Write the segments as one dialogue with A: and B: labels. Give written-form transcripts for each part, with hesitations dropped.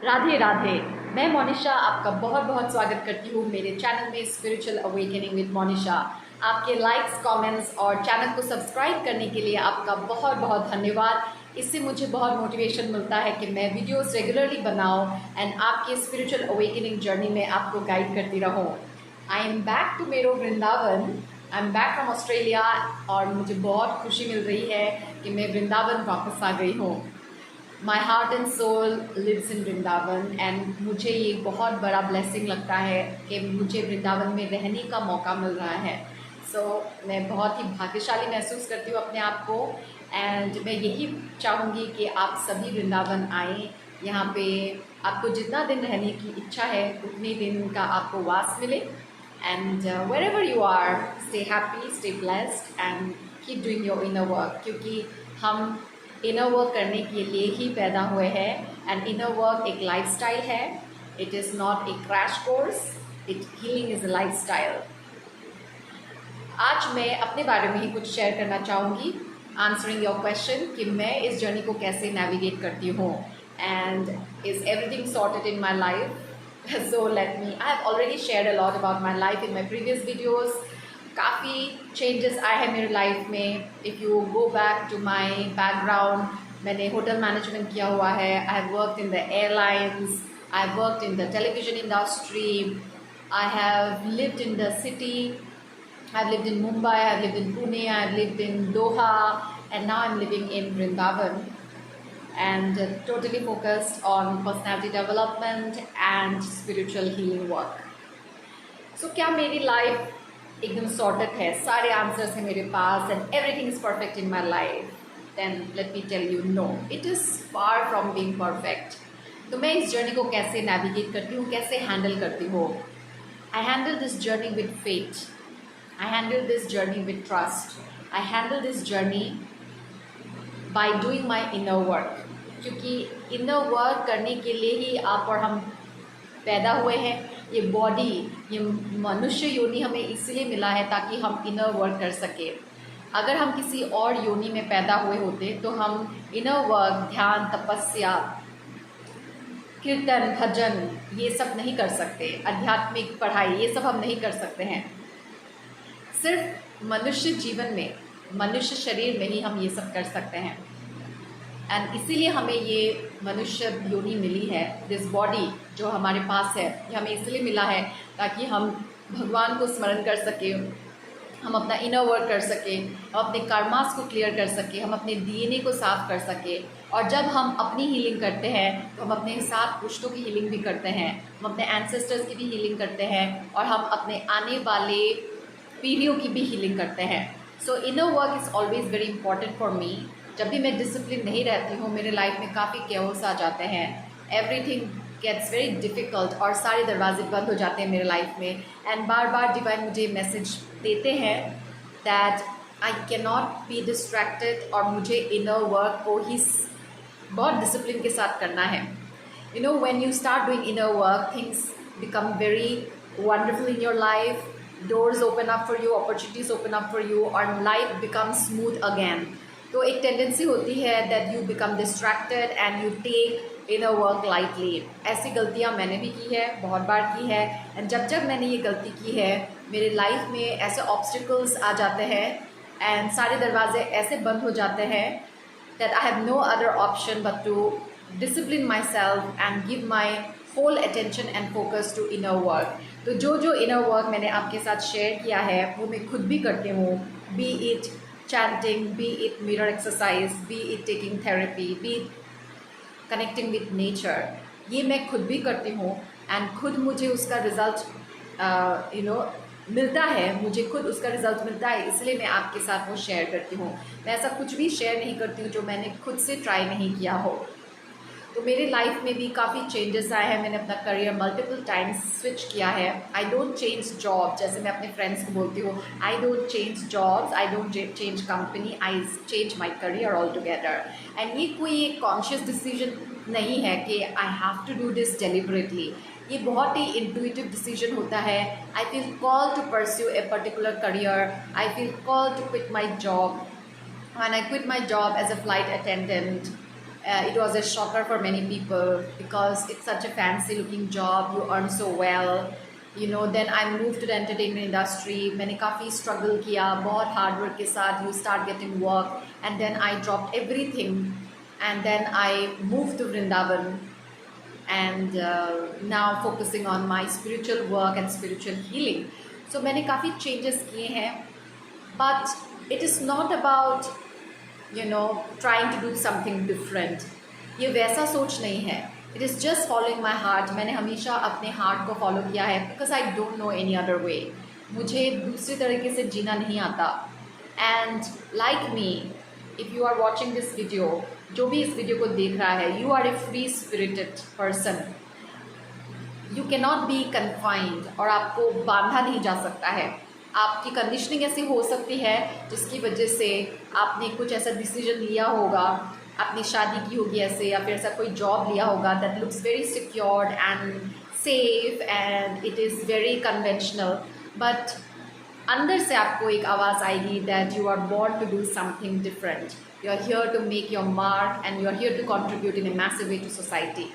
A: राधे राधे। मैं मोनिशा आपका बहुत बहुत स्वागत करती हूँ मेरे चैनल में स्पिरिचुअल अवेकनिंग विद मोनिशा। आपके लाइक्स, कमेंट्स और चैनल को सब्सक्राइब करने के लिए आपका बहुत बहुत धन्यवाद। इससे मुझे बहुत मोटिवेशन मिलता है कि मैं वीडियोस रेगुलरली बनाऊँ एंड आपके स्पिरिचुअल अवेकनिंग जर्नी में आपको गाइड करती रहूँ। आई एम बैक टू मेरो Vrindavan. I am back from Australia और मुझे बहुत खुशी मिल रही है कि मैं वृंदावन वापस आ गई हूँ। My heart and soul lives in Vrindavan and मुझे ये बहुत बड़ा ब्लेसिंग लगता है कि मुझे वृंदावन में रहने का मौका मिल रहा है। मैं बहुत ही भाग्यशाली महसूस करती हूँ अपने आप को एंड मैं यही चाहूँगी कि आप सभी वृंदावन आएँ। यहाँ पे आपको जितना दिन रहने की इच्छा है उतने दिन का आपको वास मिले and wherever you are, stay happy, stay blessed and keep doing your inner work, क्योंकि हम इनर वर्क करने के लिए ही पैदा हुए हैं एंड इनर वर्क एक लाइफस्टाइल है। It is not a crash course, it healing is a lifestyle. आज मैं अपने बारे में ही कुछ शेयर करना चाहूँगी, आंसरिंग योर क्वेश्चन कि मैं इस जर्नी को कैसे नेविगेट करती हूँ and is everything sorted in my life. So let me, I have already shared a lot about my life in my previous videos. काफ़ी चेंजेस आए हैं मेरे लाइफ में। If you go back to my background, मैंने hotel management किया हुआ है। I have worked in the airlines, I have worked in the television industry, I have lived in the city, I have lived in Mumbai, I have lived in Pune, I have lived in Doha and now I am living in Vrindavan and totally focused on personality development and spiritual healing work. So क्या मेरी life एकदम sorted है, सारे answers हैं मेरे पास and everything is perfect in my life? Then let me tell you, no, it is far from being perfect. तो मैं इस जर्नी को कैसे नेविगेट करती हूँ, कैसे हैंडल करती हूँ? I handle this journey with faith, I handle this journey with trust, I handle this journey by doing my inner work. क्योंकि इनर वर्क करने के लिए ही आप और हम पैदा हुए हैं। ये बॉडी, ये मनुष्य योनि हमें इसलिए मिला है ताकि हम इनर वर्क कर सके। अगर हम किसी और योनि में पैदा हुए होते तो हम इनर वर्क, ध्यान, तपस्या, कीर्तन, भजन ये सब नहीं कर सकते। आध्यात्मिक पढ़ाई ये सब हम नहीं कर सकते हैं। सिर्फ मनुष्य जीवन में, मनुष्य शरीर में ही हम ये सब कर सकते हैं एंड इसीलिए हमें ये मनुष्य योनि मिली है। दिस बॉडी जो हमारे पास है ये हमें इसलिए मिला है ताकि हम भगवान को स्मरण कर सकें, हम अपना इनर वर्क कर सकें, हम अपने कर्मास को क्लियर कर सकें, हम अपने डीएनए को साफ कर सकें। और जब हम अपनी हीलिंग करते हैं तो हम अपने साथ पुश्तों की हीलिंग भी करते हैं, हम अपने एंसेस्टर्स की भी हीलिंग करते हैं और हम अपने आने वाले पीढ़ियों की भी हीलिंग करते हैं। सो inner work is always very important for me. जब भी मैं डिसिप्लिन नहीं रहती हूँ मेरे लाइफ में काफ़ी केओस आ जाते हैं, एवरीथिंग गेट्स वेरी डिफ़िकल्ट और सारे दरवाजे बंद हो जाते हैं मेरे लाइफ में एंड बार बार डिवाइन मुझे मैसेज देते हैं that I can not be distracted और मुझे इनर वर्क को ही बहुत डिसिप्लिन के साथ करना है। You know, when you start doing inner work things become very wonderful in your life, doors open up for you, opportunities open up for you और life become smooth again. तो एक tendency होती है that you become distracted and you take inner work lightly. ऐसी गलतियाँ मैंने भी की है, बहुत बार की है एंड जब मैंने ये गलती की है मेरे लाइफ में ऐसे ऑब्स्टिकल्स आ जाते हैं एंड सारे दरवाजे ऐसे बंद हो जाते हैं that I have no other option but to discipline my self and give my whole attention and focus to inner work. तो जो इनर वर्क मैंने आपके साथ शेयर किया है वो मैं खुद भी करती हूँ, B it chanting, be it mirror exercise, be it taking therapy, be it connecting with nature, ये मैं खुद भी करती हूँ एंड खुद मुझे उसका रिज़ल्ट मिलता है, मुझे खुद उसका रिज़ल्ट मिलता है, इसलिए मैं आपके साथ वो शेयर करती हूँ। मैं ऐसा कुछ भी शेयर नहीं करती हूँ जो मैंने खुद से ट्राई नहीं किया हो। तो मेरे लाइफ में भी काफ़ी चेंजेस आए हैं। मैंने अपना करियर मल्टीपल टाइम्स स्विच किया है। आई डोंट चेंज जॉब, जैसे मैं अपने फ्रेंड्स को बोलती हूँ, I don't change jobs, I don't change company, I change my career all together. And ये कोई एक कॉन्शियस डिसीजन नहीं है कि I have to do this deliberately. ये बहुत ही इंट्यूटिव डिसीजन होता है। I feel call to pursue a particular career, I feel call to quit my job. When I quit my job as a flight attendant, It was a shocker for many people because it's such a fancy looking job, you earn so well, you know. Then I moved to the entertainment industry. मैंने काफ़ी struggle किया, बहुत hard work के साथ you start getting work, and then I dropped everything, and then I moved to Vrindavan, and now focusing on my spiritual work and spiritual healing. So मैंने काफ़ी changes किए हैं, but it is not about trying to do something different. ये वैसा सोच नहीं है. It is just following my heart. मैंने हमेशा अपने heart को follow किया है because I don't know any other way. मुझे दूसरे तरीके से जीना नहीं आता. And like me, if you are watching this video, जो भी इस वीडियो को देख रहा है, you are a free spirited person. You cannot be confined, और आपको बांधा नहीं जा सकता है. आपकी कंडीशनिंग ऐसी हो सकती है जिसकी वजह से आपने कुछ ऐसा डिसीजन लिया होगा, आपने शादी की होगी ऐसे, या फिर ऐसा कोई जॉब लिया होगा that looks very secured and safe and it is very conventional, but अंदर से आपको एक आवाज़ आएगी that you are born to do something different. You are here to make your mark and you are here to contribute in a massive way to society.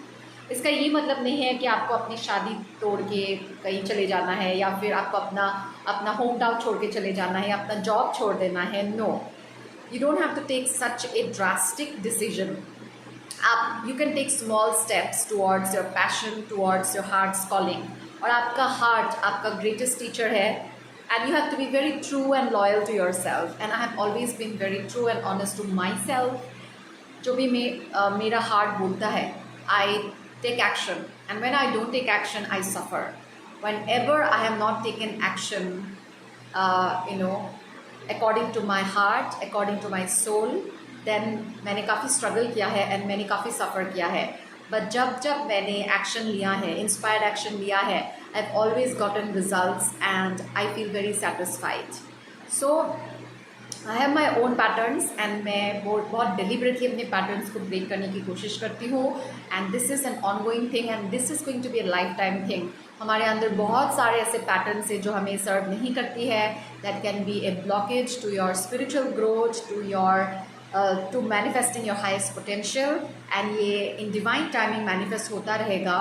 A: इसका ये मतलब नहीं है कि आपको अपनी शादी तोड़ के कहीं चले जाना है, या फिर आपको अपना होम टाउन छोड़ के चले जाना है, या अपना जॉब छोड़ देना है. No, you don't have to take such a drastic decision. आप you can take small steps towards your passion, towards your heart's calling. और आपका हार्ट आपका ग्रेटेस्ट टीचर है, and you have to be very true and loyal to yourself. And I have always been very true and honest to myself. जो भी मेरा heart बोलता है, आई take action, and when I don't take action, I suffer. Whenever I have not taken action, according to my heart, according to my soul, then मैंने काफ़ी struggle किया है and मैंने काफ़ी suffer किया है. But जब मैंने action लिया है, inspired action लिया है, I've always gotten results and I feel very satisfied. So I have my own patterns and मैं बहुत deliberately अपने patterns को break करने की कोशिश करती हूँ. And this is an ongoing thing and this is going to be a lifetime thing. हमारे अंदर बहुत सारे ऐसे patterns हैं जो हमें serve नहीं करती है. That can be a blockage to your spiritual growth, to manifesting your highest potential. And ये in divine timing manifest होता रहेगा.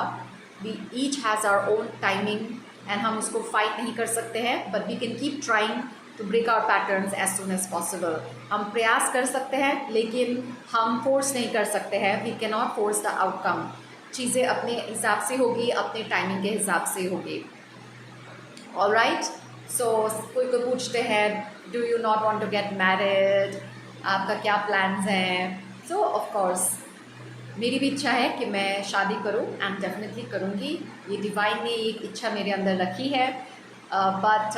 A: We each has our own timing and हम उसको fight नहीं कर सकते हैं, but we can keep trying to break our patterns as soon as possible. हम प्रयास कर सकते हैं लेकिन हम फोर्स नहीं कर सकते हैं. We cannot force the outcome. चीज़ें अपने हिसाब से होगी, अपने टाइमिंग के हिसाब से होगी. All right? So कोई पूछते हैं do you not want to get married? आपका क्या plans हैं? So of course मेरी भी इच्छा है कि मैं शादी करूं and definitely करूंगी. ये डिवाइन ने एक इच्छा मेरे अंदर रखी है. But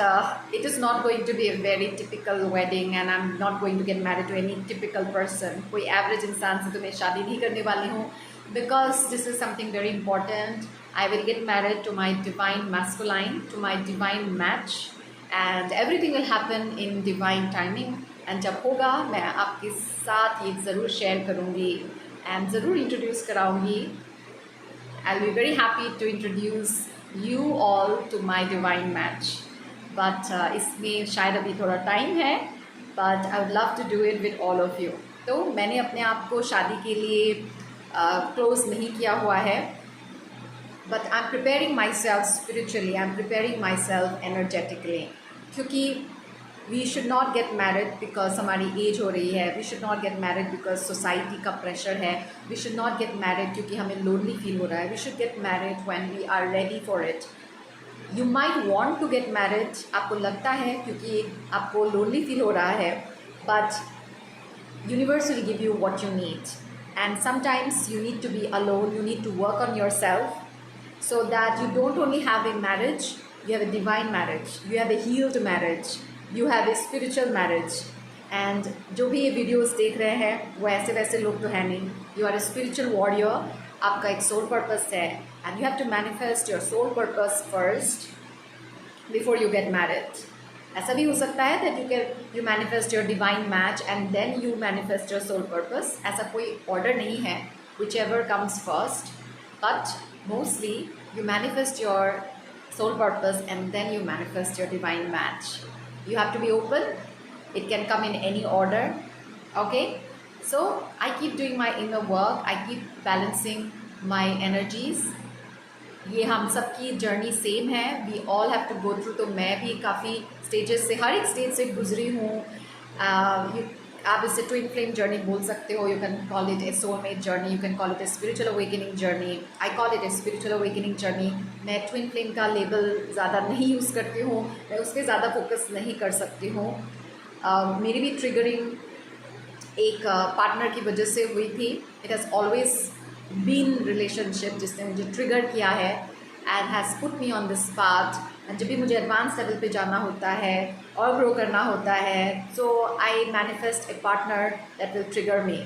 A: it is not going to be a very typical wedding and I'm not going to get married to any typical person. कोई average इंसान से तो मैं शादी नहीं करने वाली हूँ, because this is something very important. I will get married to my divine masculine, to my divine match, and everything will happen in divine timing. And जब होगा मैं आपके साथ ये ज़रूर share करूँगी and ज़रूर introduce कराऊँगी. I'll be very happy to introduce you all to my divine match, but इसमें शायद अभी थोड़ा टाइम है, but I would love to do it with all of you. तो मैंने अपने आप को शादी के लिए क्लोज नहीं किया हुआ है, but I'm preparing myself spiritually, I'm preparing myself energetically, क्योंकि we should not get married because हमारी एज हो रही है. We should not get married because society का pressure है. We should not get married क्योंकि हमें lonely feel हो रहा है. We should get married when we are ready for it. You might want to get married, आपको लगता है क्योंकि आपको lonely feel हो रहा है, but universe will give you what you need. And sometimes you need to be alone, you need to work on yourself so that you don't only have a marriage, you have a divine marriage, you have a healed marriage, you have a spiritual marriage. And जो भी ये videos देख रहे हैं वो ऐसे वैसे लोग तो है नहीं. You are a spiritual warrior, आपका एक soul purpose है, and you have to manifest your soul purpose first before you get married. ऐसा भी हो सकता है that you manifest your divine match and then you manifest your soul purpose. ऐसा कोई order नहीं है, whichever comes first, but mostly you manifest your soul purpose and then you manifest your divine match. You have to be open. It can come in any order. Okay? So I keep doing my inner work, I keep balancing my energies. ये हम सब की journey same है, we all have to go through. तो मैं भी काफ़ी stages से, हर एक स्टेज से गुजरी हूँ। आप इसे ट्विन फ्लेम जर्नी बोल सकते हो, you can call it A soulmate journey, you can call it a spiritual awakening journey, I call it a spiritual awakening journey. मैं ट्विन फ्लेम का लेबल ज़्यादा नहीं यूज़ करती हूँ, मैं उस पर ज़्यादा फोकस नहीं कर सकती हूँ। मेरी भी ट्रिगरिंग एक पार्टनर की वजह से हुई थी। It has always been relationship जिसने मुझे ट्रिगर किया है and has put me on this path. And जब भी मुझे एडवांस लेवल पे जाना होता है और ग्रो करना होता है, so I manifest a partner that will trigger me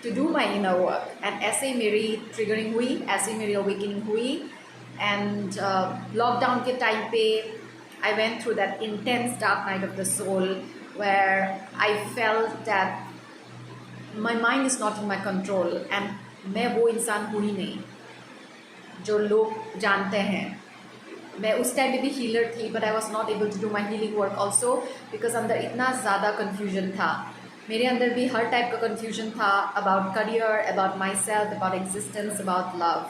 A: to do my inner work. And ऐसे ही मेरी ट्रिगरिंग हुई, ऐसे ही मेरी अवेकनिंग हुई। एंड लॉकडाउन के टाइम पे I went through that intense dark night of the soul where I felt that my mind is not in my control and मैं वो इंसान हूँ ही नहीं जो लोग जानते हैं। मैं उस टाइम में भी हीलर थी, but I was not able to do my healing work also because अंदर इतना ज़्यादा कन्फ्यूजन था। मेरे अंदर भी हर टाइप का कन्फ्यूजन था about career, about my self, about existence, about love.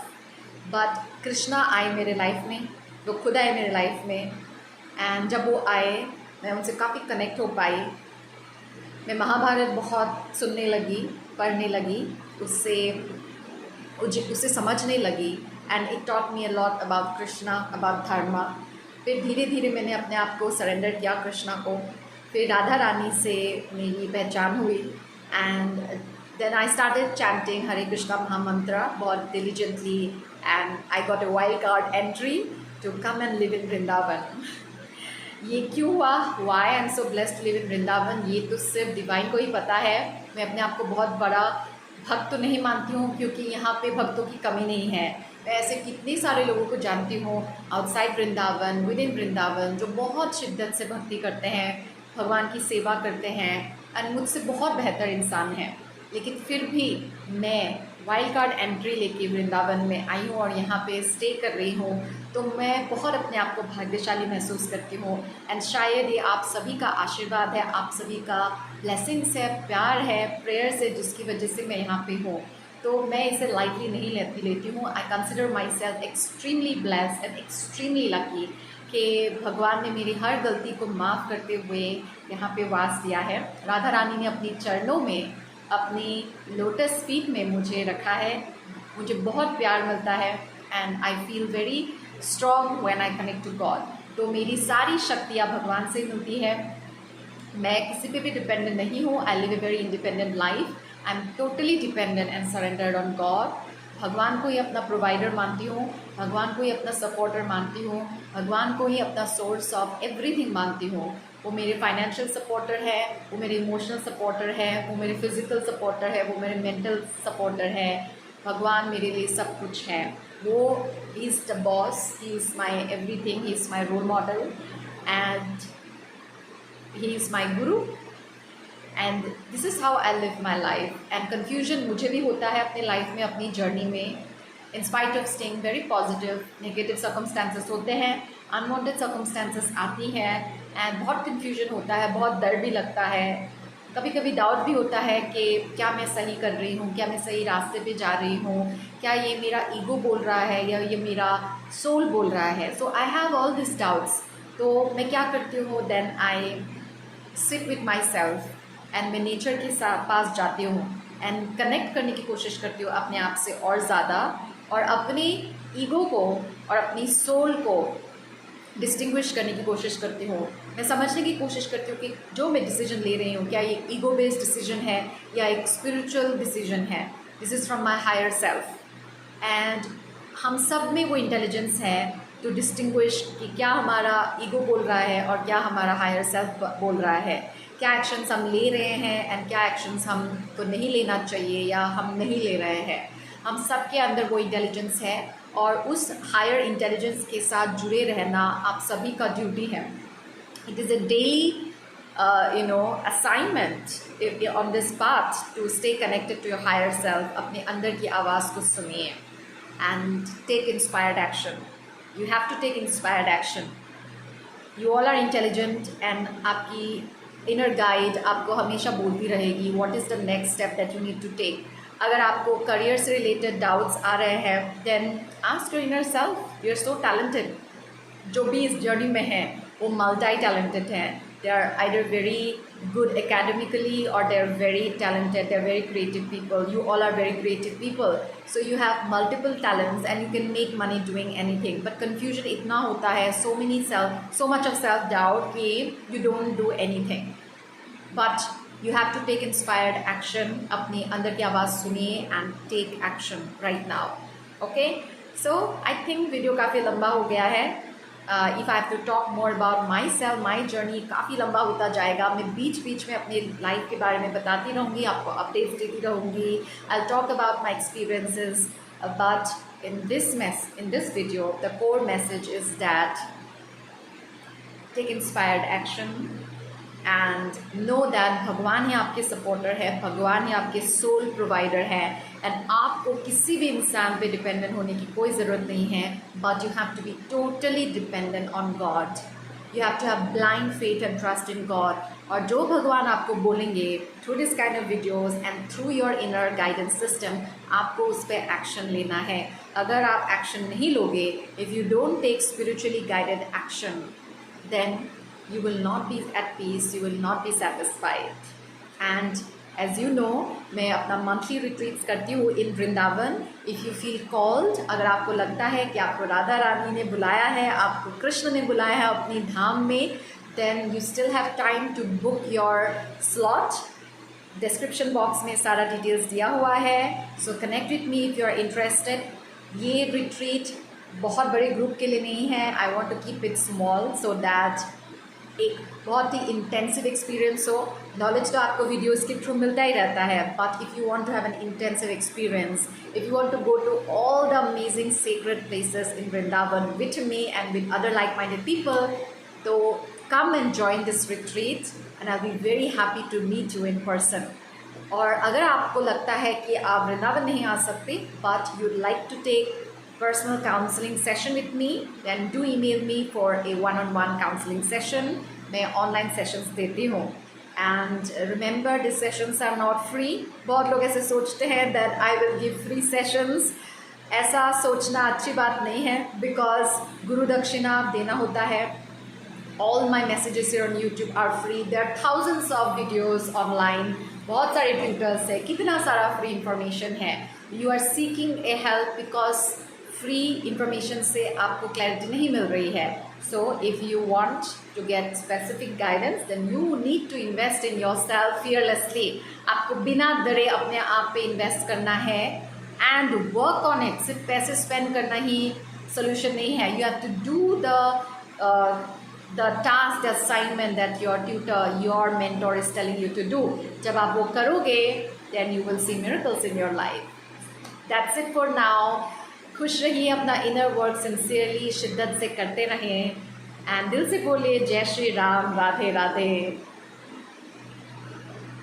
A: But Krishna आए मेरे लाइफ में, वो खुद आए मेरे लाइफ में। एंड जब वो आए मैं उनसे काफ़ी कनेक्ट हो पाई। मैं महाभारत बहुत सुनने लगी, पढ़ने लगी, उससे समझने लगी। And it taught me a lot about Krishna, about dharma. फिर धीरे धीरे मैंने अपने आप को सरेंडर किया कृष्णा को। फिर राधा रानी से मेरी पहचान हुई and then I started chanting Hare Krishna mahamantra बहुत diligently and I got a wild card entry to come and live in Vrindavan. ये क्यों हुआ, why I am so blessed to live in Vrindavan, ये तो सिर्फ डिवाइन को ही पता है। मैं अपने आप को बहुत बड़ा भक्त तो नहीं मानती हूँ क्योंकि यहाँ पे भक्तों की कमी नहीं है। मैं ऐसे कितने सारे लोगों को जानती हूँ outside Vrindavan, with in Vrindavan, जो बहुत शिद्दत से भक्ति करते हैं, भगवान की सेवा करते हैं एंड मुझसे बहुत बेहतर इंसान हैं। लेकिन फिर भी मैं वाइल्ड कार्ड एंट्री लेके वृंदावन में आई हूँ और यहाँ पे स्टे कर रही हूँ, तो मैं बहुत अपने आप को भाग्यशाली महसूस करती हूँ। एंड शायद ये आप सभी का आशीर्वाद है, आप सभी का ब्लेसिंग्स है, प्यार है, प्रेयर्स है, जिसकी वजह से मैं यहाँ पे हूँ। तो मैं इसे लाइटली नहीं लेती हूँ। I consider my self extremely blessed and extremely lucky कि भगवान ने मेरी हर गलती को माफ़ करते हुए यहाँ पे वास दिया है। राधा रानी ने अपनी चरणों में, अपनी लोटस फीट में मुझे रखा है। मुझे बहुत प्यार मिलता है and I feel very strong when I connect to God. तो मेरी सारी शक्तियाँ भगवान से मिलती है। मैं किसी पे भी डिपेंडेंट नहीं हूँ। I live a very independent life. I am totally dependent and surrendered on God. भगवान को ही अपना प्रोवाइडर मानती हूँ, भगवान को ही अपना सपोर्टर मानती हूँ, भगवान को ही अपना सोर्स ऑफ एवरीथिंग मानती हूँ। वो मेरे फाइनेंशियल सपोर्टर है, वो मेरे इमोशनल सपोर्टर है, वो मेरे फिज़िकल सपोर्टर है, वो मेरे मेंटल सपोर्टर है। भगवान मेरे लिए सब कुछ है। वो he is the boss, he is my everything, he is my role model and he is my guru. And this is how I live my life. And confusion मुझे भी होता है अपने लाइफ में, अपनी जर्नी में। In spite of staying very positive, negative circumstances होते हैं, अनवांटेड सर्कमस्टांसेस आती हैं एंड बहुत कन्फ्यूजन होता है, बहुत डर भी लगता है, कभी कभी डाउट भी होता है कि क्या मैं सही कर रही हूँ, क्या मैं सही रास्ते पे जा रही हूँ, क्या ये मेरा ईगो बोल रहा है या ये मेरा सोल बोल रहा है। So I have all this doubts. तो मैं क्या करती हूँ, then I sit with my self and मैं नेचर के पास जाती हूँ एंड कनेक्ट करने की कोशिश करती हूँ अपने आप से और ज़्यादा, और अपने ईगो को और अपनी सोल को डिस्टिंग्विश करने की कोशिश करती हूँ। मैं समझने की कोशिश करती हूँ कि जो मैं डिसीजन ले रही हूँ, क्या ये ईगो बेस्ड डिसीजन है या एक स्पिरिचुअल डिसीजन है। This is from my higher self. And हम सब में वो इंटेलिजेंस है टू डिस्टिंग्विश कि क्या हमारा ईगो बोल रहा है और क्या हमारा हायर सेल्फ बोल रहा है, क्या एक्शंस हम ले रहे हैं एंड क्या एक्शंस हमको नहीं लेना चाहिए या हम नहीं ले रहे हैं। हम सब के अंदर वो इंटेलिजेंस है और उस हायर इंटेलिजेंस के साथ जुड़े रहना आप सभी का ड्यूटी है। It is a daily assignment on this path to stay connected to your higher self. अपने अंदर की आवाज़ को सुनिए and take inspired action. You have to take inspired action. You all are intelligent and आपकी inner guide आपको हमेशा बोलती रहेगी what is the next step that you need to take. अगर आपको करियर से रिलेटेड डाउट्स आ रहे हैं then ask your inner self, you are so talented. जो भी इस जर्नी में हैं वो मल्टी टैलेंटेड हैं, they are either very good academically or they're very talented, they're very creative people. You all are very creative people, so you have multiple talents and you can make money doing anything. But confusion इतना होता है, so much of self doubt कि you don't do anything. But you have to take inspired action. अपने अंदर की आवाज़ सुनिए and take action right now. Okay, so I think video काफ़ी लंबा हो गया है। If I have to talk more about my self, my journey काफ़ी लंबा होता जाएगा। मैं बीच बीच में अपनी लाइफ के बारे में बताती रहूँगी, आपको अपडेट्स देती रहूँगी। I talk about my experiences, but in this video the core message is that take inspired action and know that भगवान ही आपके सपोर्टर है, भगवान ही आपके सोल प्रोवाइडर है एंड आपको किसी भी इंसान पे डिपेंडेंट होने की कोई ज़रूरत नहीं है। But you have to be totally dependent on God, you have to have blind faith and trust in God. और जो भगवान आपको बोलेंगे through this kind of videos and through your inner guidance system, आपको उस पर एक्शन लेना है। अगर आप एक्शन नहीं लोगे, if you don't take spiritually guided action, then you will not be at peace, you will not be satisfied. And as you know, मैं अपना मंथली रिट्रीट्स करती हूँ in Vrindavan. If you feel called, अगर आपको लगता है कि आपको राधा रानी ने बुलाया है, आपको कृष्ण ने बुलाया है अपनी धाम में, then you still have time to book your slot. Description box में सारा डिटेल्स दिया हुआ है, so connect with me if you are interested. ये रिट्रीट बहुत बड़े ग्रुप के लिए नहीं है, I want to keep it small so that एक बहुत ही इंटेंसिव एक्सपीरियंस हो। नॉलेज तो आपको वीडियोज़ के थ्रू मिलता ही रहता है, but if you want to have an intensive experience, if you want to go to all the amazing sacred places in Vrindavan with me and with other like minded people, तो come and join this retreat and I will be very happy to meet you in person. और अगर आपको लगता है कि आप वृंदावन नहीं आ सकते but you'd like to take personal counseling session with me, then do email me for a one-on-one counseling session. मैं online sessions देती हूँ and remember these sessions are not free. बहुत लोग ऐसे सोचते हैं that I will give free sessions. ऐसा सोचना अच्छी बात नहीं है because गुरु दक्षिणा देना होता है। All my messages here on YouTube are free. There are thousands of videos online. बहुत सारे tutors है, कितना सारा free information है। You are seeking a help because free information से आपको क्लैरिटी नहीं मिल रही है। So if you want to get specific guidance then you need to invest in your self fearlessly. आपको बिना डरे अपने आप पे इन्वेस्ट करना है एंड वर्क ऑन इट। सिर्फ पैसे स्पेंड करना ही सोल्यूशन नहीं है, you have to do the task, the assignment that your tutor, your mentor is telling you to do. जब आप वो करोगे then you will see miracles in your life. That's it for now. खुश रहिए, अपना inner work sincerely शिद्दत से करते रहें एंड दिल से बोलिए जय श्री राम, राधे राधे।